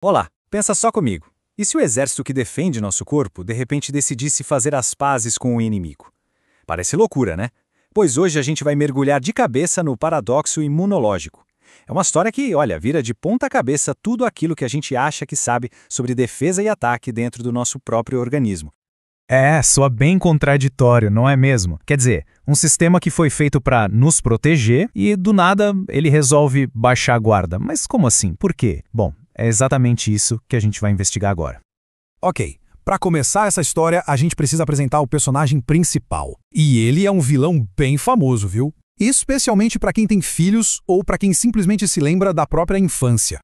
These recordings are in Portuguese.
Olá, pensa só comigo. E se o exército que defende nosso corpo, de repente decidisse fazer as pazes com o inimigo? Parece loucura, né? Pois hoje a gente vai mergulhar de cabeça no paradoxo imunológico. É uma história que, olha, vira de ponta cabeça tudo aquilo que a gente acha que sabe sobre defesa e ataque dentro do nosso próprio organismo. Soa bem contraditório, não é mesmo? Quer dizer, um sistema que foi feito para nos proteger e, do nada, ele resolve baixar a guarda. Mas como assim? Por quê? Bom, é exatamente isso que a gente vai investigar agora. Ok, para começar essa história, a gente precisa apresentar o personagem principal. E ele é um vilão bem famoso, viu? Especialmente para quem tem filhos ou para quem simplesmente se lembra da própria infância.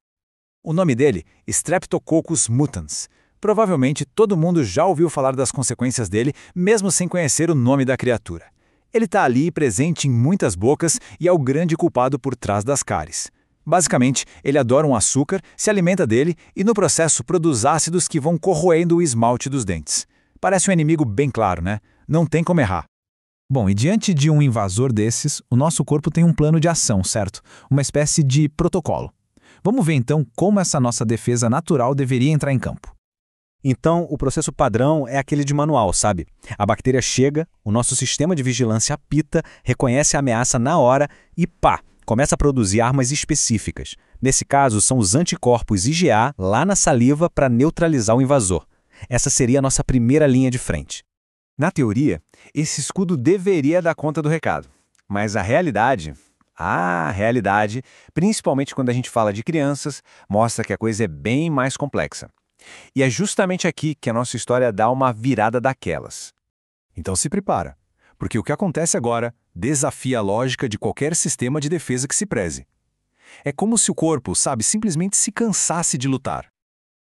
O nome dele, Streptococcus mutans. Provavelmente todo mundo já ouviu falar das consequências dele, mesmo sem conhecer o nome da criatura. Ele está ali presente em muitas bocas e é o grande culpado por trás das cáries. Basicamente, ele adora um açúcar, se alimenta dele e no processo produz ácidos que vão corroendo o esmalte dos dentes. Parece um inimigo bem claro, né? Não tem como errar. Bom, e diante de um invasor desses, o nosso corpo tem um plano de ação, certo? Uma espécie de protocolo. Vamos ver então como essa nossa defesa natural deveria entrar em campo. Então, o processo padrão é aquele de manual, sabe? A bactéria chega, o nosso sistema de vigilância apita, reconhece a ameaça na hora e pá, começa a produzir armas específicas. Nesse caso, são os anticorpos IgA lá na saliva para neutralizar o invasor. Essa seria a nossa primeira linha de frente. Na teoria, esse escudo deveria dar conta do recado. Mas a realidade, principalmente quando a gente fala de crianças, mostra que a coisa é bem mais complexa. E é justamente aqui que a nossa história dá uma virada daquelas. Então se prepara, porque o que acontece agora desafia a lógica de qualquer sistema de defesa que se preze. É como se o corpo, simplesmente se cansasse de lutar.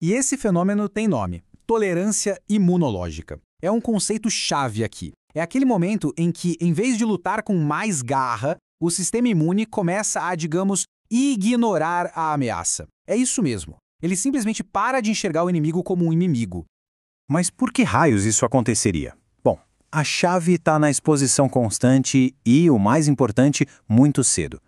E esse fenômeno tem nome: tolerância imunológica. É um conceito-chave aqui. É aquele momento em que, em vez de lutar com mais garra, o sistema imune começa a, digamos, ignorar a ameaça. É isso mesmo. Ele simplesmente para de enxergar o inimigo como um inimigo. Mas por que raios isso aconteceria? Bom, a chave está na exposição constante e, o mais importante, muito cedo.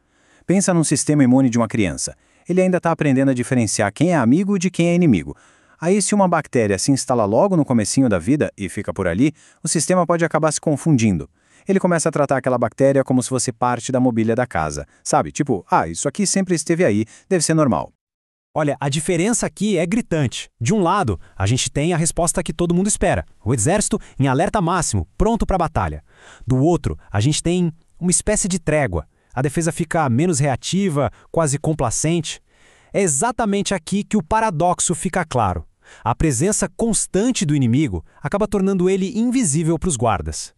Pensa num sistema imune de uma criança. Ele ainda está aprendendo a diferenciar quem é amigo de quem é inimigo. Aí, se uma bactéria se instala logo no comecinho da vida e fica por ali, o sistema pode acabar se confundindo. Ele começa a tratar aquela bactéria como se fosse parte da mobília da casa. Sabe, tipo, isso aqui sempre esteve aí, deve ser normal. Olha, a diferença aqui é gritante. De um lado, a gente tem a resposta que todo mundo espera. O exército em alerta máximo, pronto para a batalha. Do outro, a gente tem uma espécie de trégua. A defesa fica menos reativa, quase complacente. É exatamente aqui que o paradoxo fica claro. A presença constante do inimigo acaba tornando ele invisível para os guardas.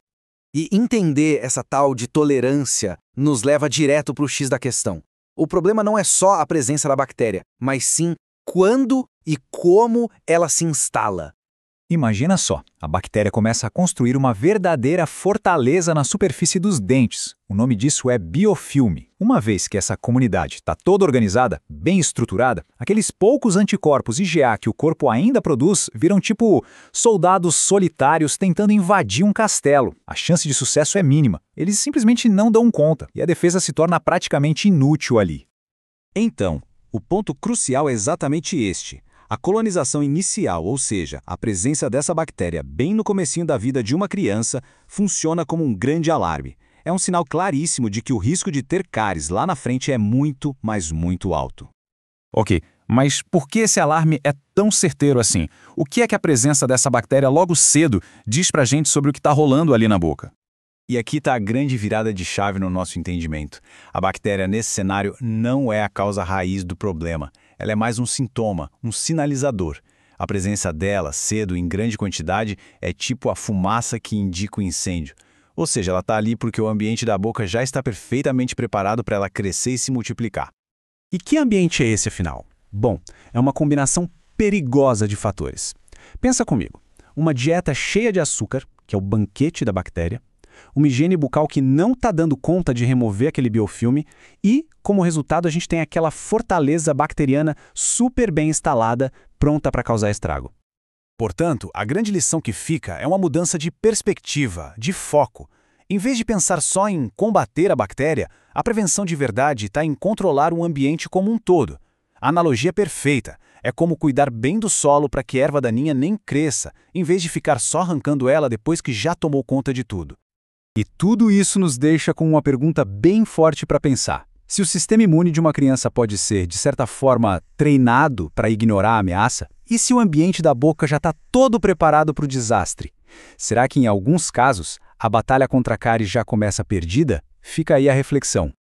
E entender essa tal de tolerância nos leva direto para o X da questão. O problema não é só a presença da bactéria, mas sim quando e como ela se instala. Imagina só, a bactéria começa a construir uma verdadeira fortaleza na superfície dos dentes. O nome disso é biofilme. Uma vez que essa comunidade está toda organizada, bem estruturada, aqueles poucos anticorpos IgA que o corpo ainda produz viram tipo soldados solitários tentando invadir um castelo. A chance de sucesso é mínima. Eles simplesmente não dão conta e a defesa se torna praticamente inútil ali. Então, o ponto crucial é exatamente este. A colonização inicial, ou seja, a presença dessa bactéria bem no comecinho da vida de uma criança, funciona como um grande alarme. É um sinal claríssimo de que o risco de ter cáries lá na frente é muito, mas muito alto. Ok, mas por que esse alarme é tão certeiro assim? O que é que a presença dessa bactéria logo cedo diz pra gente sobre o que está rolando ali na boca? E aqui está a grande virada de chave no nosso entendimento. A bactéria nesse cenário não é a causa raiz do problema. Ela é mais um sintoma, um sinalizador. A presença dela, cedo, em grande quantidade, é tipo a fumaça que indica o incêndio. Ou seja, ela está ali porque o ambiente da boca já está perfeitamente preparado para ela crescer e se multiplicar. E que ambiente é esse, afinal? Bom, é uma combinação perigosa de fatores. Pensa comigo, uma dieta cheia de açúcar, que é o banquete da bactéria, uma higiene bucal que não está dando conta de remover aquele biofilme e, como resultado, a gente tem aquela fortaleza bacteriana super bem instalada, pronta para causar estrago. Portanto, a grande lição que fica é uma mudança de perspectiva, de foco. Em vez de pensar só em combater a bactéria, a prevenção de verdade está em controlar o ambiente como um todo. A analogia é perfeita. É como cuidar bem do solo para que a erva daninha nem cresça, em vez de ficar só arrancando ela depois que já tomou conta de tudo. E tudo isso nos deixa com uma pergunta bem forte para pensar. Se o sistema imune de uma criança pode ser, de certa forma, treinado para ignorar a ameaça, e se o ambiente da boca já está todo preparado para o desastre? Será que, em alguns casos, a batalha contra a cárie já começa perdida? Fica aí a reflexão.